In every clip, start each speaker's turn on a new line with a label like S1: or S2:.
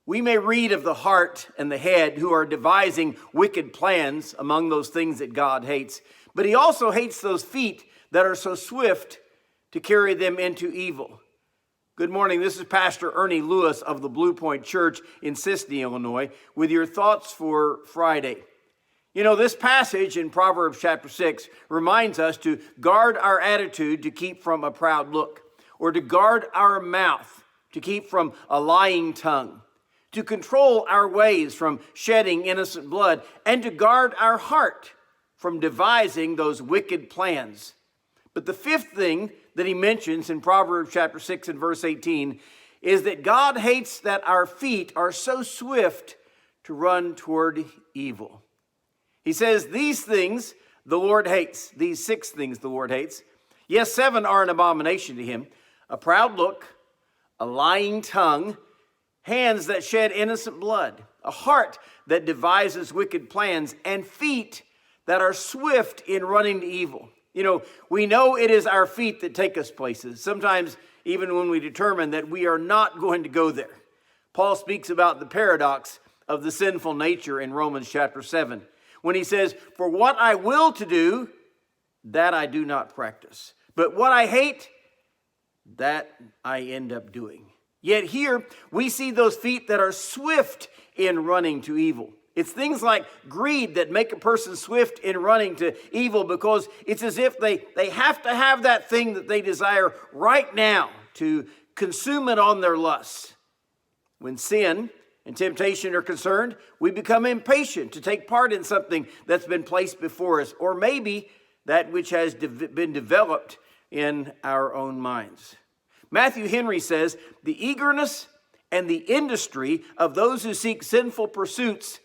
S1: We may read of the heart and the head who are devising wicked plans among those things that God hates, but he also hates those feet that are so swift to carry them into evil. Good morning, this is Pastor Ernie Lewis of the Blue Point Church in Sisney, Illinois, with your thoughts for Friday. You know, this passage in Proverbs chapter 6 reminds us to guard our attitude to keep from a proud look, or to guard our mouth to keep from a lying tongue, to control our ways from shedding innocent blood, and to guard our heart from devising those wicked plans. But the fifth thing that he mentions in Proverbs chapter 6 and verse 18 is that God hates that our feet are so swift to run toward evil. He says these things the Lord hates, these 6 things the Lord hates. Yes, 7 are an abomination to him: a proud look, a lying tongue, hands that shed innocent blood, a heart that devises wicked plans, and feet that are swift in running to evil. You know, we know it is our feet that take us places, sometimes even when we determine that we are not going to go there. Paul speaks about the paradox of the sinful nature in Romans chapter 7, when he says, "For what I will to do, that I do not practice. But what I hate, that I end up doing." Yet here we see those feet that are swift in running to evil. It's things like greed that make a person swift in running to evil, because it's as if they have to have that thing that they desire right now to consume it on their lusts. When sin and temptation are concerned, we become impatient to take part in something that's been placed before us, or maybe that which has been developed in our own minds. Matthew Henry says, "The eagerness and the industry of those who seek sinful pursuits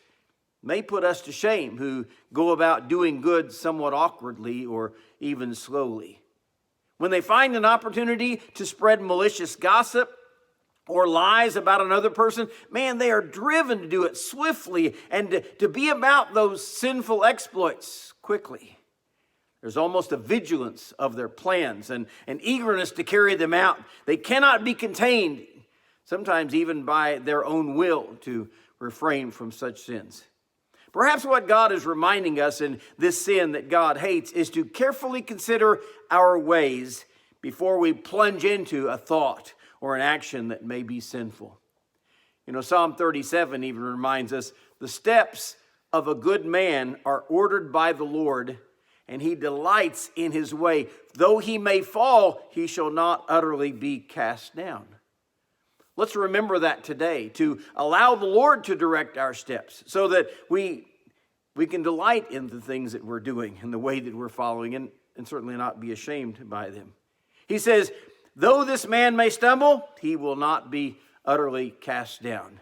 S1: may put us to shame, who go about doing good somewhat awkwardly or even slowly." When they find an opportunity to spread malicious gossip or lies about another person, man, they are driven to do it swiftly and to be about those sinful exploits quickly. There's almost a vigilance of their plans and an eagerness to carry them out. They cannot be contained, sometimes even by their own will, to refrain from such sins. Perhaps what God is reminding us in this sin that God hates is to carefully consider our ways before we plunge into a thought or an action that may be sinful. You know, Psalm 37 even reminds us, "The steps of a good man are ordered by the Lord, and he delights in his way. Though he may fall, he shall not utterly be cast down." Let's remember that today, to allow the Lord to direct our steps so that we can delight in the things that we're doing and the way that we're following, and certainly not be ashamed by them. He says, though this man may stumble, he will not be utterly cast down.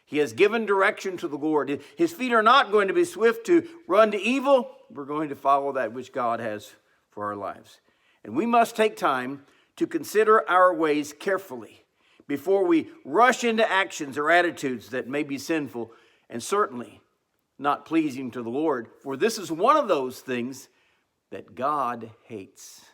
S1: He has given direction to the Lord. His feet are not going to be swift to run to evil. We're going to follow that which God has for our lives. And we must take time to consider our ways carefully before we rush into actions or attitudes that may be sinful and certainly not pleasing to the Lord. For this is one of those things that God hates.